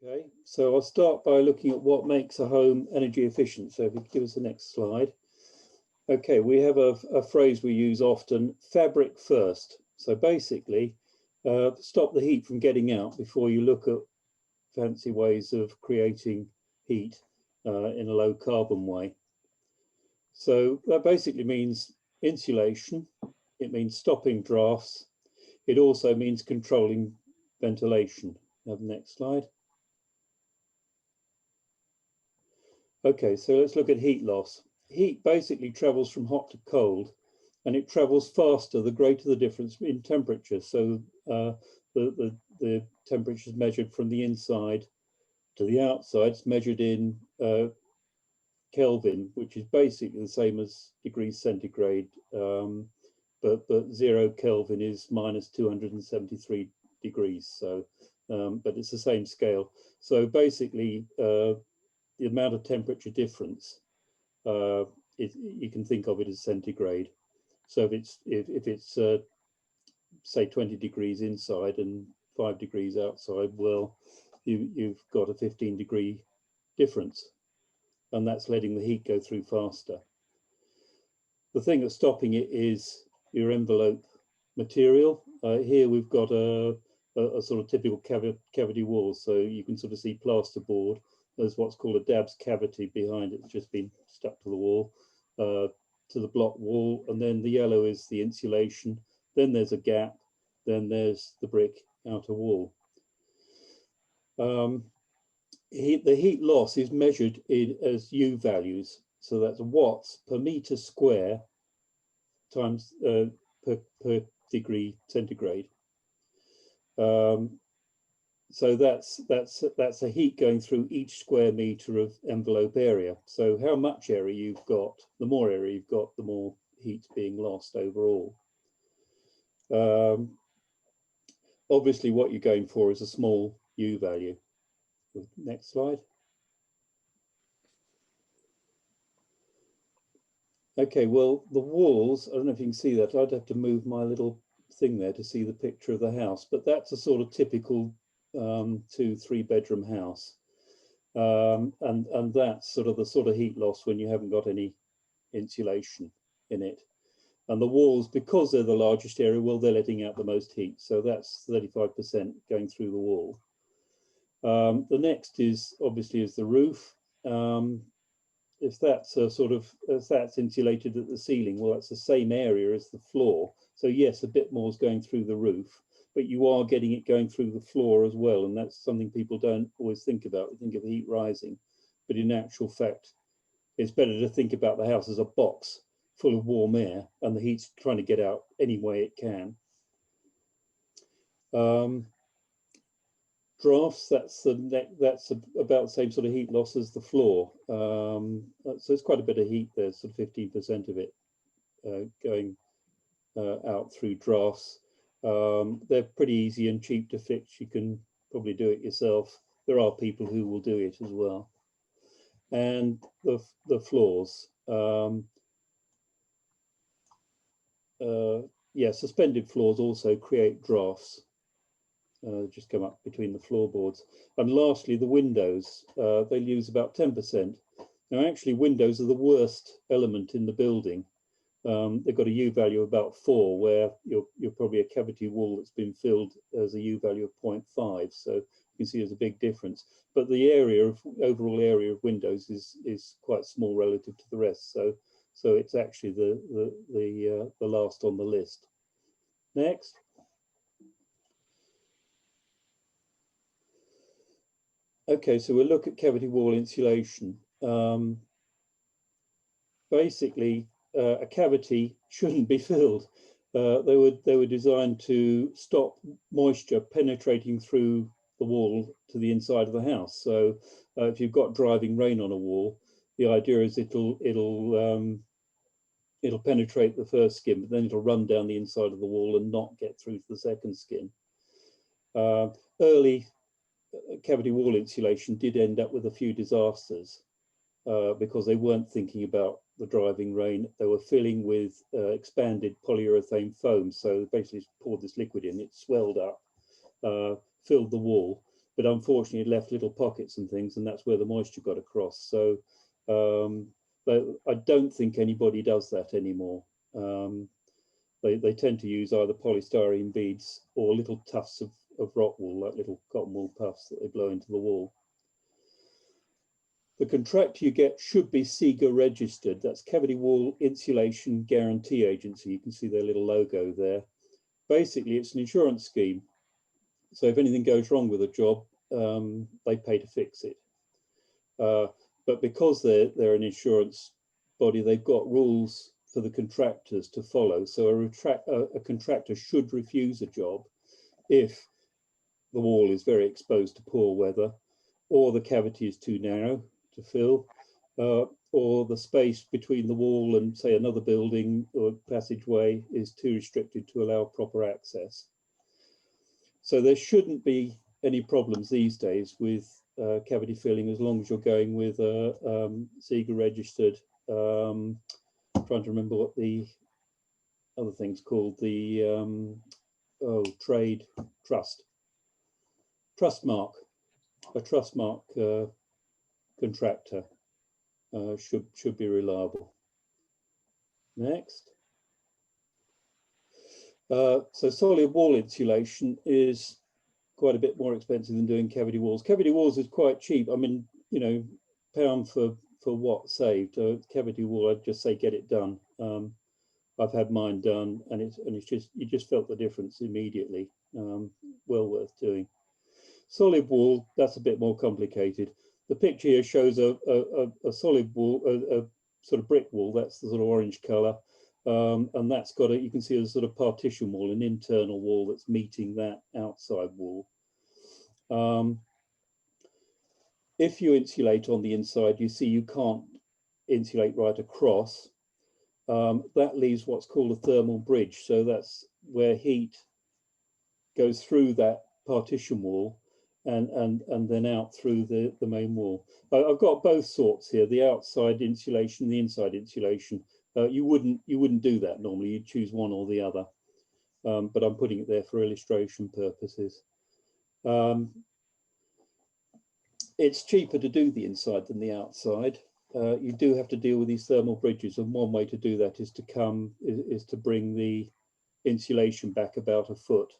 Okay, so I'll start by looking at what makes a home energy efficient. So if you could give us the next slide. Okay, we have a phrase we use often, fabric first. So basically, stop the heat from getting out before you look at fancy ways of creating heat in a low carbon way. So that basically means insulation. It means stopping drafts. It also means controlling ventilation. Have the next slide. Okay, so let's look at heat loss. Heat basically travels from hot to cold, and it travels faster the greater the difference in temperature. So the temperature is measured from the inside to the outside. It's measured in Kelvin, which is basically the same as degrees centigrade, but 0 Kelvin is minus 273 degrees. So, but it's the same scale. So basically, the amount of temperature difference, you can think of it as centigrade. So if it's say 20 degrees inside and 5 degrees outside, well, you've got a 15-degree difference, and that's letting the heat go through faster. The thing that's stopping it is your envelope material. Here we've got a sort of typical cavity wall, so you can sort of see plasterboard. There's what's called a Dabbs cavity behind it. It's just been stuck to the wall, to the block wall, and then the yellow is the insulation. Then there's a gap. Then there's the brick outer wall. The heat loss is measured as U values. So that's watts per meter square times per degree centigrade. So that's a heat going through each square meter of envelope area. So how much area you've got, the more area you've got, the more heat being lost overall. Obviously, what you're going for is a small U value. Next slide. Okay, well, the walls, I don't know if you can see that. I'd have to move my little thing there to see the picture of the house, but that's a sort of typical 2-3 bedroom house. And that's sort of the sort of heat loss when you haven't got any insulation in it. And the walls, because they're the largest area, well, they're letting out the most heat. So that's 35% going through the wall. The next is obviously is the roof. If that's if that's insulated at the ceiling, well, that's the same area as the floor. So yes, a bit more is going through the roof, but you are getting it going through the floor as well. And that's something people don't always think about. They think of heat rising, but in actual fact, it's better to think about the house as a box full of warm air, and the heat's trying to get out any way it can. Drafts, that's about the same sort of heat loss as the floor. So it's quite a bit of heat there, sort of 15% of it going out through drafts. They're pretty easy and cheap to fix. You can probably do it yourself. There are people who will do it as well. And the floors. Yeah, suspended floors also create drafts. Just come up between the floorboards. And lastly, the windows, they use about 10%. Now, actually, windows are the worst element in the building. They've got a U value of about 4, where you're probably a cavity wall that's been filled as a U value of 0.5. So you can see there's a big difference. But the overall area of windows is quite small relative to the rest. So it's actually the last on the list. Next. Okay, so we'll look at cavity wall insulation. Basically, a cavity shouldn't be filled. They were designed to stop moisture penetrating through the wall to the inside of the house. So if you've got driving rain on a wall, the idea is it'll penetrate the first skin, but then it'll run down the inside of the wall and not get through to the second skin. Early cavity wall insulation did end up with a few disasters because they weren't thinking about the driving rain. They were filling with expanded polyurethane foam. So basically poured this liquid in, it swelled up, filled the wall, but unfortunately it left little pockets and things, and that's where the moisture got across. So but I don't think anybody does that anymore. They tend to use either polystyrene beads or little tufts of rock wool, like little cotton wool puffs that they blow into the wall. The contractor you get should be CIGA registered. That's Cavity Wall Insulation Guarantee Agency. You can see their little logo there. Basically, it's an insurance scheme. So if anything goes wrong with a job, they pay to fix it. But because they're an insurance body, they've got rules for the contractors to follow. So a contractor should refuse a job if the wall is very exposed to poor weather, or the cavity is too narrow to fill, or the space between the wall and, say, another building or passageway is too restricted to allow proper access. So there shouldn't be any problems these days with cavity filling, as long as you're going with a CIGA registered, I'm trying to remember what the other thing's called, the trade trust mark, a trust mark contractor should be reliable. Next. So solid wall insulation is quite a bit more expensive than doing cavity walls. Cavity walls is quite cheap. I mean, you know, pound for watt saved. Cavity wall, I'd just say get it done. I've had mine done, and it's just, you just felt the difference immediately. Well worth doing. Solid wall, that's a bit more complicated. The picture here shows a solid wall, a sort of brick wall. That's the sort of orange color. And that's got you can see a sort of partition wall, an internal wall that's meeting that outside wall. If you insulate on the inside, you see you can't insulate right across. That leaves what's called a thermal bridge. So that's where heat goes through that partition wall and then out through the main wall. I've got both sorts here, the outside insulation, the inside insulation. You wouldn't do that normally, you'd choose one or the other. But I'm putting it there for illustration purposes. It's cheaper to do the inside than the outside. You do have to deal with these thermal bridges, and one way to do that is to bring the insulation back about a foot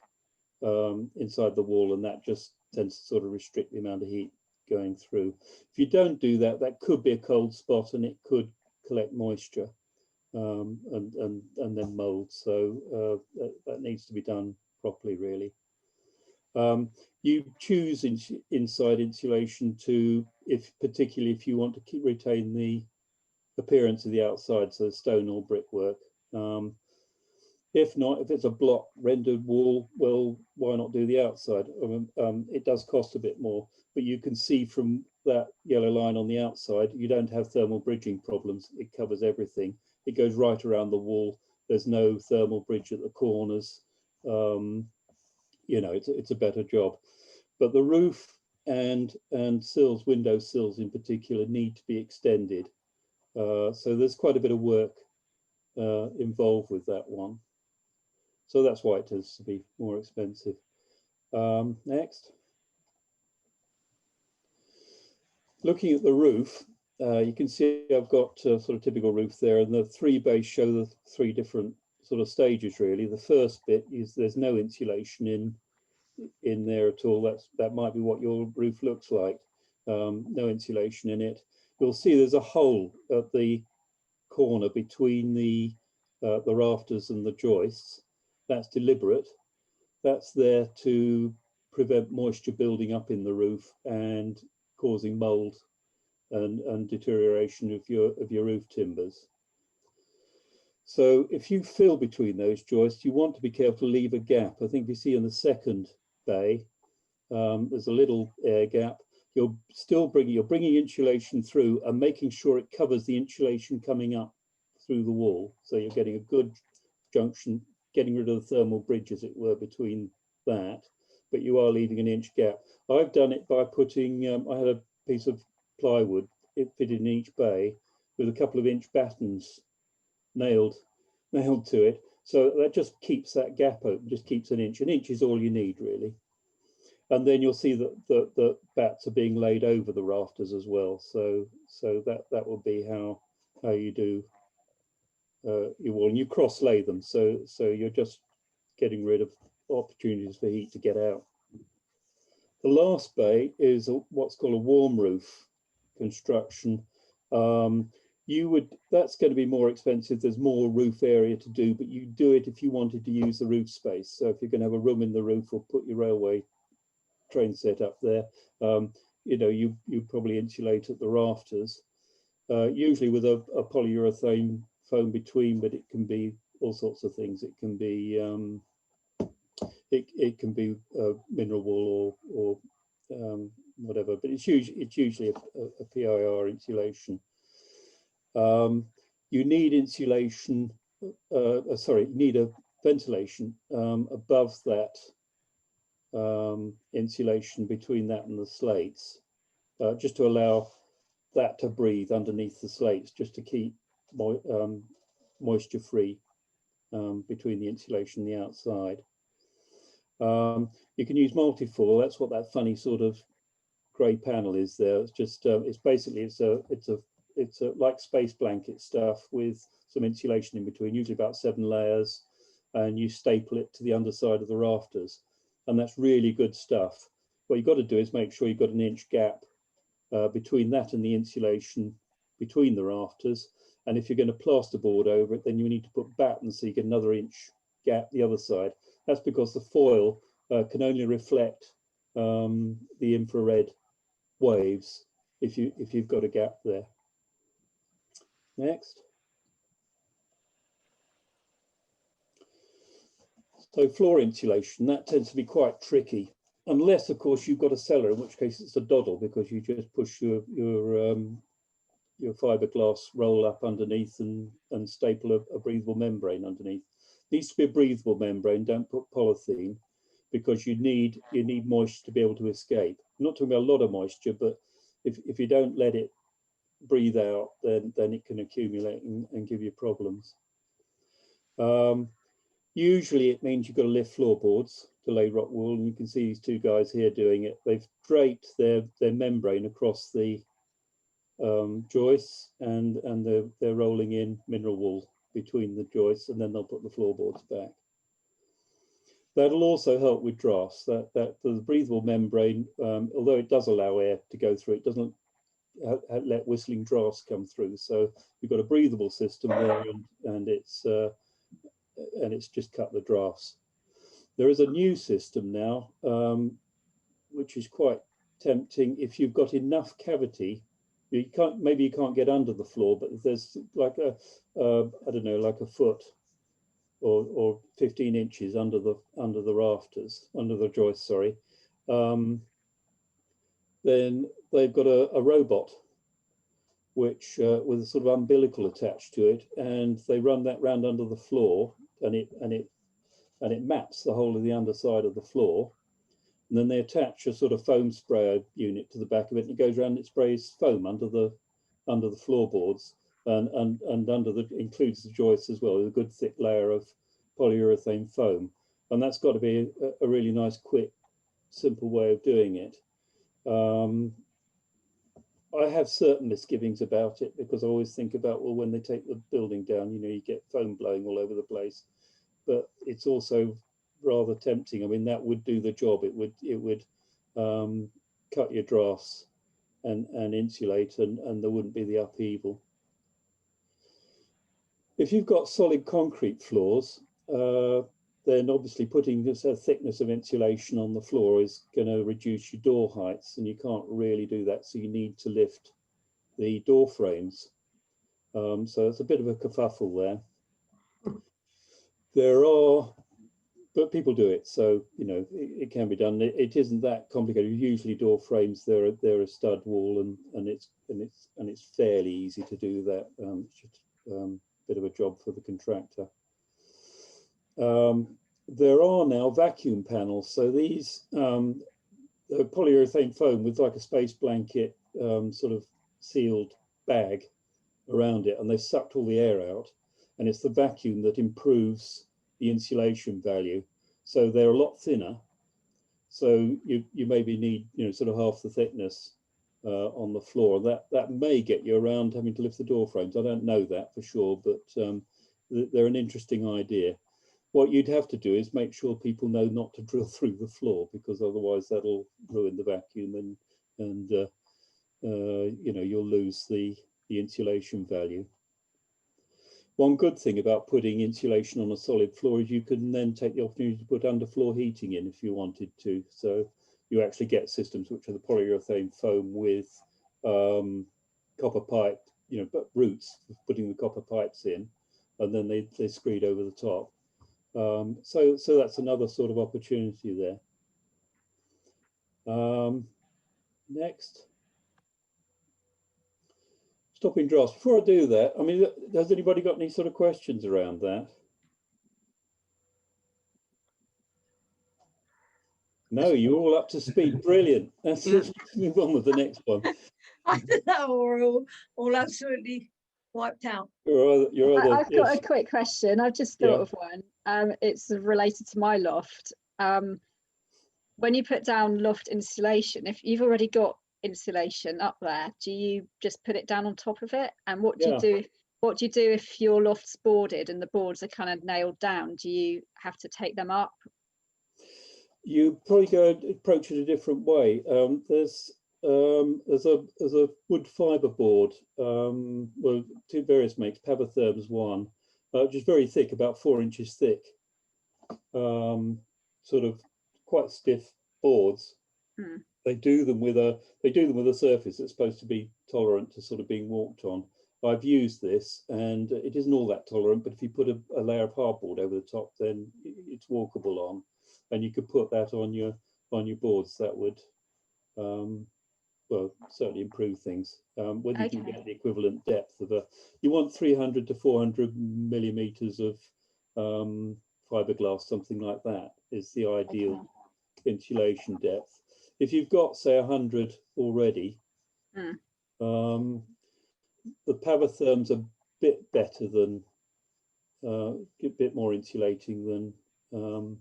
inside the wall, and that just tends to sort of restrict the amount of heat going through. If you don't do that, that could be a cold spot, and it could collect moisture and then mold. So that needs to be done properly, really. You choose inside insulation particularly if you want to retain the appearance of the outside, so stone or brickwork. If not, if it's a block rendered wall, well, why not do the outside? It does cost a bit more, but you can see from that yellow line on the outside, you don't have thermal bridging problems. It covers everything. It goes right around the wall. There's no thermal bridge at the corners. You know, it's a better job. But the roof and sills, window sills in particular, need to be extended. So there's quite a bit of work involved with that one. So that's why it tends to be more expensive. Next. Looking at the roof, you can see I've got a sort of typical roof there, and the three bays show the three different sort of stages, really. The first bit is there's no insulation in there at all. That might be what your roof looks like. No insulation in it. You'll see there's a hole at the corner between the rafters and the joists. That's deliberate. That's there to prevent moisture building up in the roof and causing mold and deterioration of your roof timbers. So if you fill between those joists, you want to be careful to leave a gap. I think you see in the second bay, there's a little air gap. You're bringing insulation through and making sure it covers the insulation coming up through the wall. So you're getting a good junction, getting rid of the thermal bridge, as it were, between that, but you are leaving an inch gap. I've done it by putting, I had a piece of plywood, it fitted in each bay with a couple of inch battens nailed to it. So that just keeps that gap open, just keeps an inch. An inch is all you need, really. And then you'll see that the bats are being laid over the rafters as well. So that will be how you do your wall, and you cross lay them. So you're just getting rid of opportunities for heat to get out. The last bay is what's called a warm roof construction. That's going to be more expensive. There's more roof area to do, but you do it if you wanted to use the roof space. So if you're going to have a room in the roof or put your railway train set up there, you probably insulate at the rafters, usually with a polyurethane foam between, but it can be all sorts of things. It can be mineral wool or whatever, but it's usually a PIR insulation. You need insulation, you need a ventilation above that insulation between that and the slates, just to allow that to breathe underneath the slates, just to keep moisture free between the insulation and the outside. You can use multi-foil. That's what that funny sort of grey panel is there. It's just it's like space blanket stuff with some insulation in between, usually about 7 layers, and you staple it to the underside of the rafters, and that's really good stuff. What you've got to do is make sure you've got an inch gap between that and the insulation between the rafters, and if you're going to plasterboard over it, then you need to put batten so you get another inch gap the other side. That's because the foil can only reflect the infrared waves if you've got a gap there. Next. So floor insulation, that tends to be quite tricky, unless of course you've got a cellar, in which case it's a doddle, because you just push your fiberglass roll up underneath and staple a breathable membrane underneath. It needs to be a breathable membrane. Don't put polythene, because you need moisture to be able to escape. I'm not talking about a lot of moisture, but if you don't let it breathe out, then it can accumulate and give you problems. Usually it means you've got to lift floorboards to lay rock wool, and you can see these two guys here doing it. They've draped their membrane across the joists, and they're rolling in mineral wool between the joists, and then they'll put the floorboards back. That'll also help with drafts. That the breathable membrane, although it does allow air to go through, it doesn't let whistling drafts come through. So you've got a breathable system there, and it's just cut the drafts. There is a new system now, which is quite tempting. If you've got enough cavity, maybe you can't get under the floor, but there's like I don't know, like a foot or 15 inches under the rafters, under the joist, sorry. Then they've got a robot which with a sort of umbilical attached to it, and they run that round under the floor, and it maps the whole of the underside of the floor. And then they attach a sort of foam sprayer unit to the back of it, and it goes around and it sprays foam under the floorboards, and includes the joists as well, with a good thick layer of polyurethane foam. And that's got to be a really nice, quick, simple way of doing it. I have certain misgivings about it, because I always think about, well, when they take the building down, you get foam blowing all over the place. But it's also rather tempting. I mean, that would do the job. It would cut your drafts and insulate, and there wouldn't be the upheaval. If you've got solid concrete floors, then obviously putting this thickness of insulation on the floor is going to reduce your door heights, and you can't really do that. So you need to lift the door frames. So it's a bit of a kerfuffle there. But people do it, so it can be done. It isn't that complicated. Usually door frames, they're a stud wall, and it's fairly easy to do that. It's just a bit of a job for the contractor. There are now vacuum panels. So these polyurethane foam with like a space blanket sort of sealed bag around it, and they sucked all the air out, and it's the vacuum that improves the insulation value. So they're a lot thinner. So you maybe need, you know, sort of half the thickness on the floor. That may get you around having to lift the door frames. I don't know that for sure, but they're an interesting idea. What you'd have to do is make sure people know not to drill through the floor, because otherwise that'll ruin the vacuum, and you know, you'll lose the insulation value. One good thing about putting insulation on a solid floor is you can then take the opportunity to put underfloor heating in if you wanted to. So you actually get systems which are the polyurethane foam with copper pipe, you know, but roots for putting the copper pipes in, and then they screed over the top. So that's another sort of opportunity there. Next. Stopping drafts. Before I do that, I mean, has anybody got any sort of questions around that? No, you're all up to speed. Brilliant. Let's move on with the next one. We're all absolutely wiped out. I've got a quick question. I've just thought of one. It's related to my loft. When you put down loft insulation, if you've already got insulation up there, do you just put it down on top of it? And what do you do? What do you do if your loft's boarded and the boards are kind of nailed down? Do you have to take them up? You probably go approach it a different way. There's a wood fibre board. Well, two various makes. Pavatherm's one, which is very thick, about 4 inches thick. Sort of quite stiff boards. They do them with a surface that's supposed to be tolerant to sort of being walked on. I've used this, and it isn't all that tolerant, but if you put a layer of hardboard over the top, then it's walkable on, and you could put that on your boards. That would well, certainly improve things. Whether you can get the equivalent depth of you want 300 to 400 millimeters of fiberglass, something like that is the ideal insulation depth. If you've got, say, 100 already, the Pavatherm's a bit better than, a bit more insulating than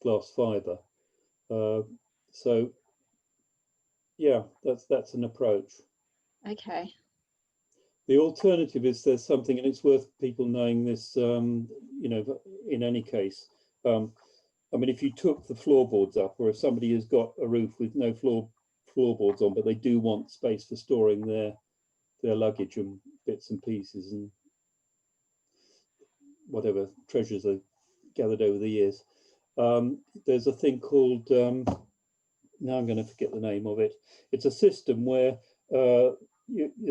glass fibre. So, yeah, that's an approach. Okay. The alternative is there's something, and it's worth people knowing this, you know, in any case. I mean, if you took the floorboards up, or if somebody has got a roof with no floorboards on, but they do want space for storing their luggage and bits and pieces and whatever treasures they've gathered over the years, there's a thing called, now I'm going to forget the name of it. It's a system where there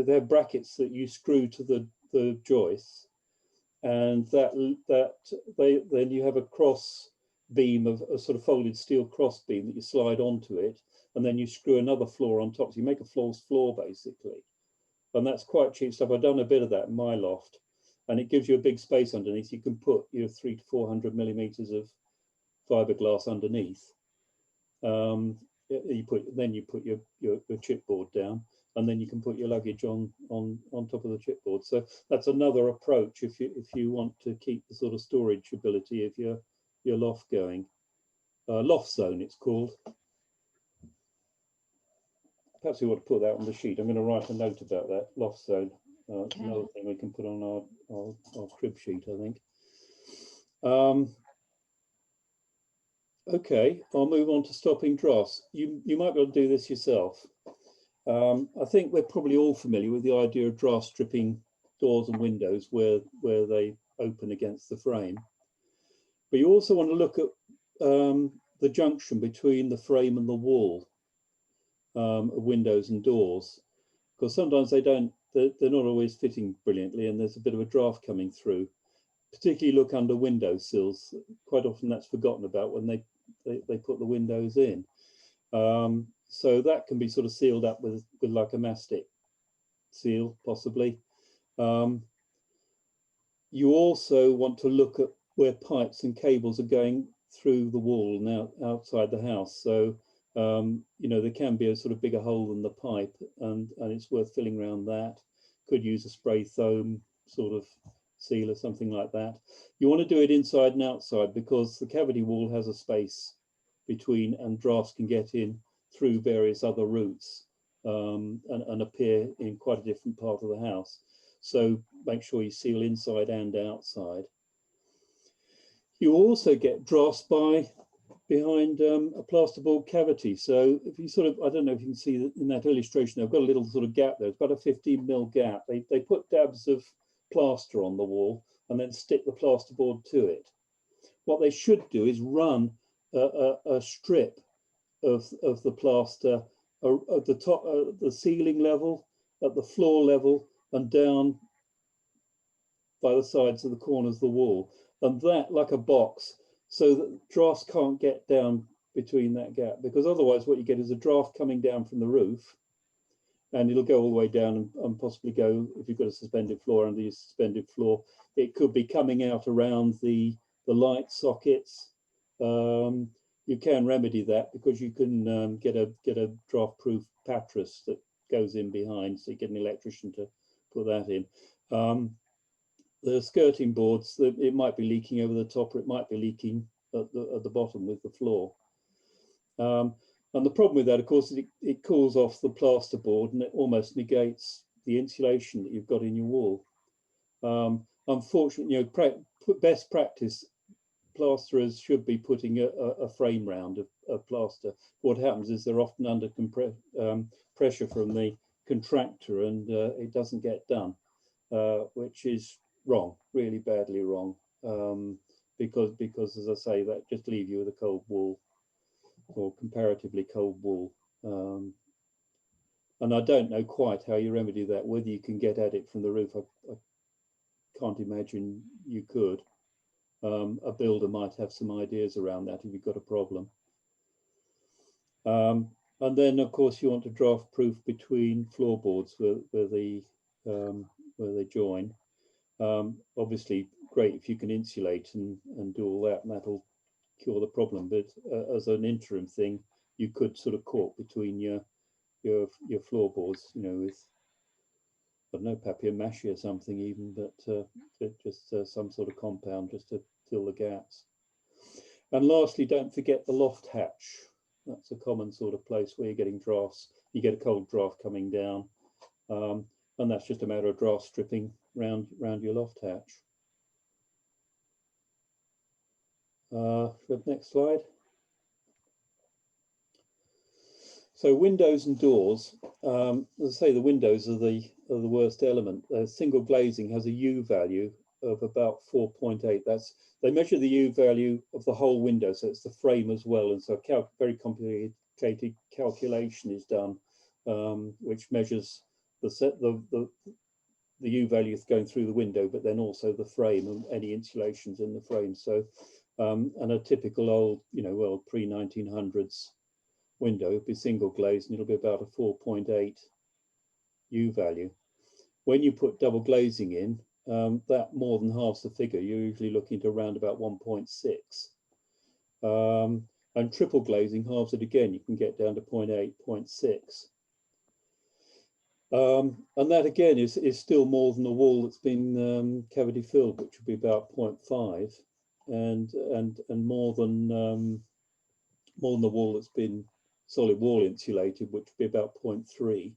are brackets that you screw to the joists, and then you have a cross beam of a sort of folded steel cross beam that you slide onto it, and then you screw another floor on top. So you make a false floor basically, and that's quite cheap stuff. I've done a bit of that in my loft, and it gives you a big space underneath. You can put your 300 to 400 millimeters of fiberglass underneath. You put your chipboard down, and then you can put your luggage on top of the chipboard. So that's another approach if you want to keep the sort of storage ability of your loft going. Loft zone, it's called. Perhaps we want to put that on the sheet. I'm going to write a note about that, loft zone. It's another thing we can put on our crib sheet, I think. Okay, I'll move on to stopping drafts. You might be able to do this yourself. I think we're probably all familiar with the idea of draft stripping doors and windows where they open against the frame. But you also want to look at the junction between the frame and the wall of windows and doors, because sometimes they're not always fitting brilliantly, and there's a bit of a draft coming through. Particularly look under window sills. Quite often that's forgotten about when they put the windows in. So that can be sort of sealed up with like a mastic seal, possibly. You also want to look at where pipes and cables are going through the wall and outside the house. So you know, there can be a sort of bigger hole than the pipe, and it's worth filling around that. Could use a spray foam sort of seal or something like that. You want to do it inside and outside, because the cavity wall has a space between, and drafts can get in through various other routes and appear in quite a different part of the house. So make sure you seal inside and outside. You also get drafts behind a plasterboard cavity. So if you sort of, I don't know if you can see that in that illustration, I've got a little sort of gap there. It's about a 15mm gap. They put dabs of plaster on the wall and then stick the plasterboard to it. What they should do is run a strip of the plaster at the top, the ceiling level, at the floor level, and down by the sides of the corners of the wall, and that like a box, so that drafts can't get down between that gap, because otherwise what you get is a draft coming down from the roof, and it'll go all the way down and possibly go, if you've got a suspended floor, under your suspended floor, it could be coming out around the light sockets. You can remedy that because you can get a draft-proof patras that goes in behind, so you get an electrician to put that in. The skirting boards, it might be leaking over the top, or it might be leaking at the bottom with the floor. And the problem with that, of course, is it cools off the plasterboard and it almost negates the insulation that you've got in your wall. Unfortunately, best practice, plasterers should be putting a frame round of plaster. What happens is they're often under pressure from the contractor, and it doesn't get done, which is wrong, really badly wrong, because as I say, that just leaves you with a cold wall, or comparatively cold wall. And I don't know quite how you remedy that, whether you can get at it from the roof. I can't imagine you could. A builder might have some ideas around that if you've got a problem. And then, of course, you want to draft proof between floorboards where they join. Obviously, great if you can insulate and do all that, and that'll cure the problem. But as an interim thing, you could sort of caulk between your floorboards, with, I don't know, papier-mâché or something even, but just some sort of compound just to fill the gaps. And lastly, don't forget the loft hatch. That's a common sort of place where you're getting drafts. You get a cold draft coming down, and that's just a matter of draft stripping round your loft hatch. Next slide. So windows and doors, as I say, the windows are the worst element. Single glazing has a U value of about 4.8. They measure the U value of the whole window, so it's the frame as well. And so a very complicated calculation is done, which measures the U value going through the window, but then also the frame and any insulations in the frame. So, and a typical old, pre-1900s window would be single glazed, and it'll be about a 4.8 U value. When you put double glazing in, that more than halves the figure. You're usually looking to around about 1.6. And triple glazing halves it again. You can get down to 0.8, 0.6. And that again is still more than the wall that's been cavity filled, which would be about 0.5, and more than the wall that's been solid wall insulated, which would be about 0.3.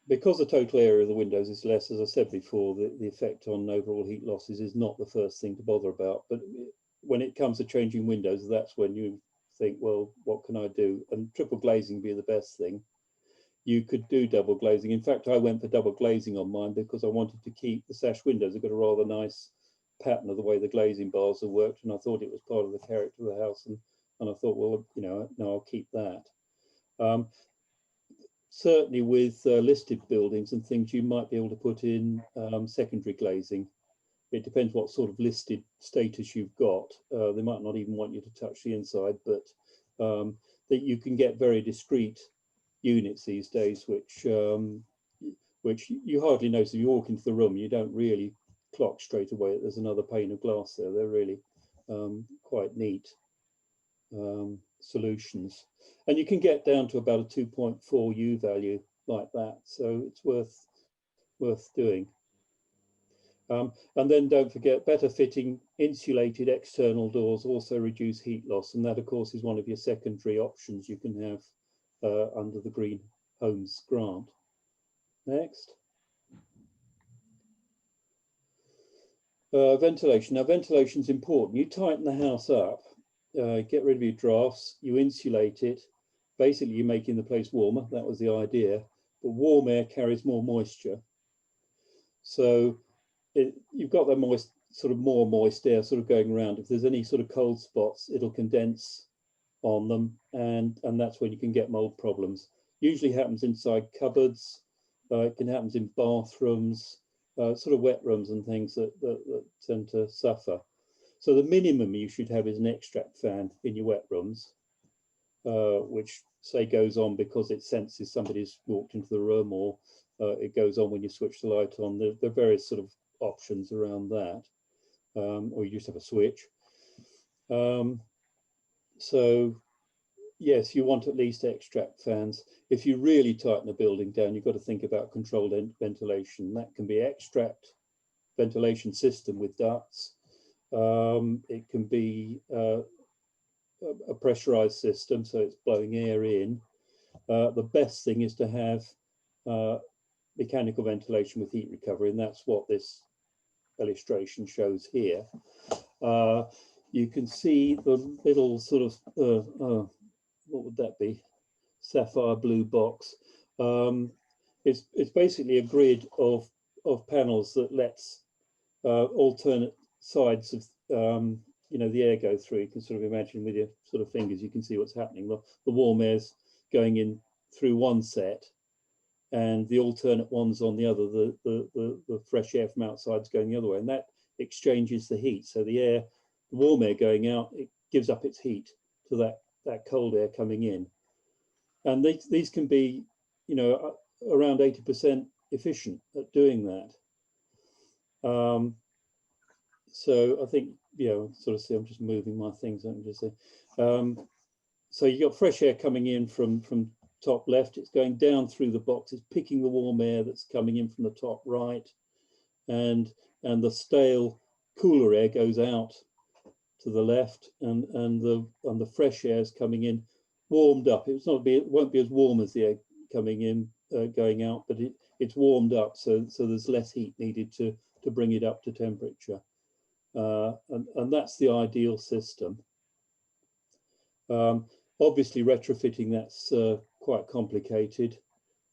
Because the total area of the windows is less, as I said before, the effect on overall heat losses is not the first thing to bother about. But when it comes to changing windows, that's when you think, well, what can I do? And triple glazing would be the best thing. You could do double glazing. In fact, I went for double glazing on mine because I wanted to keep the sash windows. They've got a rather nice pattern of the way the glazing bars have worked, and I thought it was part of the character of the house. And I thought, well, no, I'll keep that. Certainly with listed buildings and things, you might be able to put in secondary glazing. It depends what sort of listed status you've got. They might not even want you to touch the inside, but that you can get very discreet units these days, which you hardly notice. If you walk into the room, you don't really clock straight away that there's another pane of glass there. They're really quite neat solutions, and you can get down to about a 2.4 U value like that, so it's worth doing. And then don't forget better fitting insulated external doors also reduce heat loss, and that of course is one of your secondary options you can have under the Green Homes grant. Next. Ventilation. Now ventilation is important. You tighten the house up, get rid of your drafts, you insulate it. Basically you're making the place warmer, that was the idea, but warm air carries more moisture. So you've got that moist, sort of more moist air sort of going around. If there's any sort of cold spots, it'll condense on them, and that's when you can get mold problems. Usually happens inside cupboards, it can happen in bathrooms, sort of wet rooms and things that tend to suffer. So the minimum you should have is an extract fan in your wet rooms, which say goes on because it senses somebody's walked into the room, or it goes on when you switch the light on. There are various sort of options around that, or you just have a switch. So yes, you want at least extract fans. If you really tighten a building down, you've got to think about controlled ventilation. That can be extract ventilation system with ducts. It can be a pressurized system, so it's blowing air in. The best thing is to have mechanical ventilation with heat recovery, and that's what this illustration shows here. You can see the little sort of what would that be? Sapphire blue box. It's basically a grid of panels that lets alternate sides of you know, the air go through. You can sort of imagine with your sort of fingers, you can see what's happening. The warm air's going in through one set, and the alternate ones on the other. The fresh air from outside's going the other way, and that exchanges the heat. So the air, the warm air going out, it gives up its heat to that cold air coming in. And these can be, you know, around 80% efficient at doing that. So I think, you know, sort of see, I'm just moving my things. I can just see. So you've got fresh air coming in from top left. It's going down through the box. It's picking the warm air that's coming in from the top right, and the stale, cooler air goes out to the left, and the fresh air is coming in, warmed up. It won't be as warm as the air coming in, going out, but it's warmed up, so there's less heat needed to bring it up to temperature, and that's the ideal system. Obviously, retrofitting, that's quite complicated.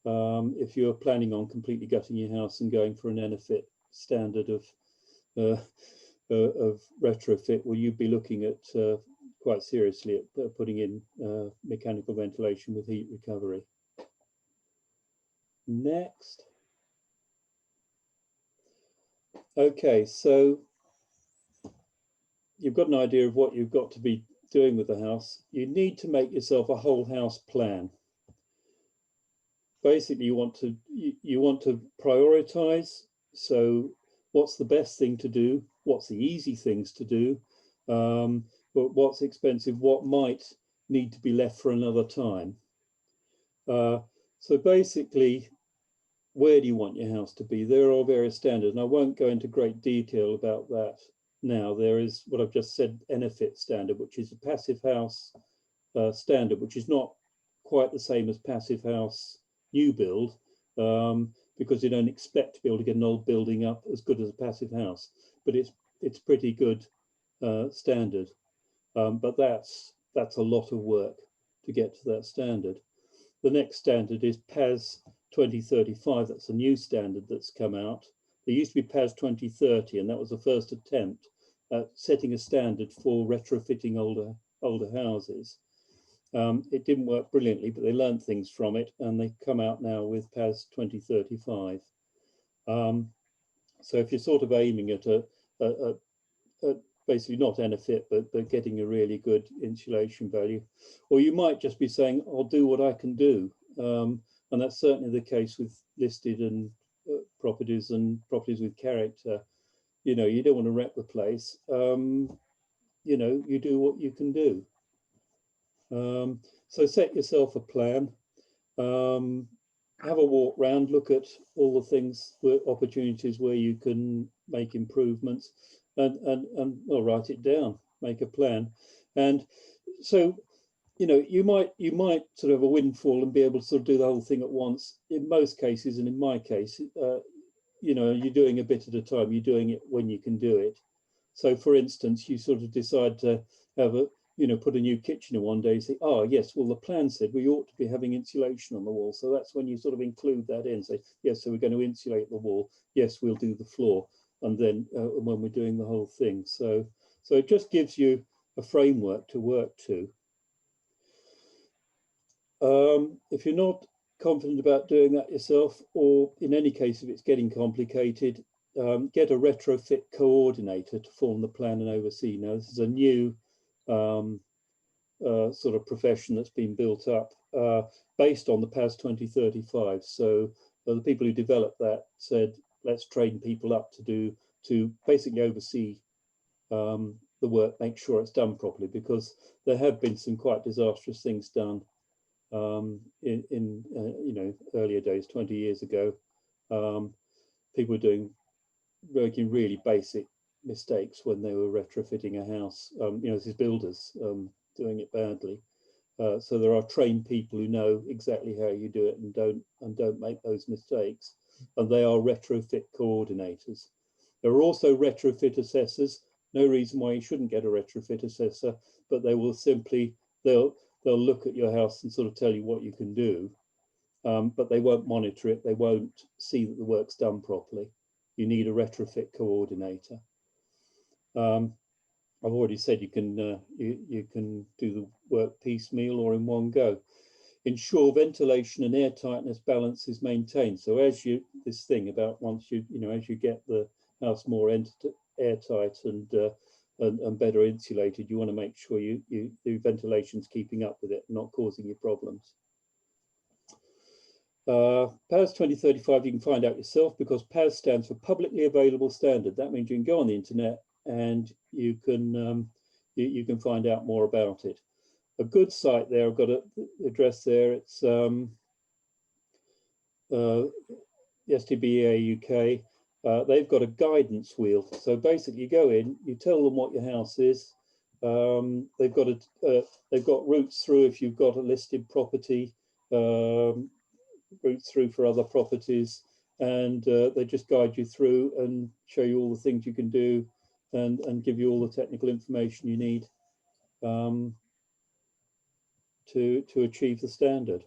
If you're planning on completely gutting your house and going for an Enefit standard of retrofit, well, you'd be looking at quite seriously at putting in mechanical ventilation with heat recovery. Next. Okay, so you've got an idea of what you've got to be doing with the house. You need to make yourself a whole house plan. Basically, you want to prioritize. So what's the best thing to do? What's the easy things to do? But what's expensive? What might need to be left for another time? So basically, where do you want your house to be? There are various standards, and I won't go into great detail about that now. There is what I've just said, Enefit standard, which is a passive house standard, which is not quite the same as passive house new build, because you don't expect to be able to get an old building up as good as a passive house, but it's pretty good standard. But that's a lot of work to get to that standard. The next standard is PAS 2035. That's a new standard that's come out. There used to be PAS 2030, and that was the first attempt at setting a standard for retrofitting older houses. It didn't work brilliantly, but they learned things from it, and they come out now with PAS 2035. So if you're sort of aiming at basically not Enefit, but getting a really good insulation value, or you might just be saying, I'll do what I can do. And that's certainly the case with listed and properties and properties with character. You know, you don't want to wreck the place. You know, you do what you can do. So set yourself a plan. Have a walk round, look at all the things, opportunities where you can make improvements. and well, write it down, make a plan. And so, you know, you might sort of have a windfall and be able to sort of do the whole thing at once. In most cases, and in my case, you know, you're doing a bit at a time. You're doing it when you can do it. So, for instance, you sort of decide to have a, you know, put a new kitchen in one day. You say, oh yes, well the plan said we ought to be having insulation on the wall. So that's when you sort of include that in. Say, yes, so we're going to insulate the wall. Yes, we'll do the floor. And then when we're doing the whole thing. So it just gives you a framework to work to. If you're not confident about doing that yourself, or in any case, if it's getting complicated, get a retrofit coordinator to form the plan and oversee. Now, this is a new sort of profession that's been built up based on the PAS 2035. So the people who developed that said, let's train people up to basically oversee the work, make sure it's done properly, because there have been some quite disastrous things done in you know, earlier days, 20 years ago. People were working really basic mistakes when they were retrofitting a house. You know, this is builders doing it badly. So there are trained people who know exactly how you do it and don't make those mistakes. And they are retrofit coordinators. There are also retrofit assessors. No reason why you shouldn't get a retrofit assessor, but they will simply, they'll look at your house and sort of tell you what you can do, but they won't monitor it. They won't see that the work's done properly. You need a retrofit coordinator. I've already said you can do the work piecemeal or in one go. Ensure ventilation and air tightness balance is maintained. So as you, this thing about once you know, as you get the house more airtight and better insulated, you want to make sure the ventilation's keeping up with it, not causing you problems. PAS 2035 you can find out yourself, because PAS stands for publicly available standard. That means you can go on the internet and you can find out more about it. A good site there, I've got an address there, it's the STBA UK. They've got a guidance wheel. So basically you go in, you tell them what your house is. They've got routes through if you've got a listed property, routes through for other properties, and they just guide you through and show you all the things you can do and give you all the technical information you need to achieve the standard.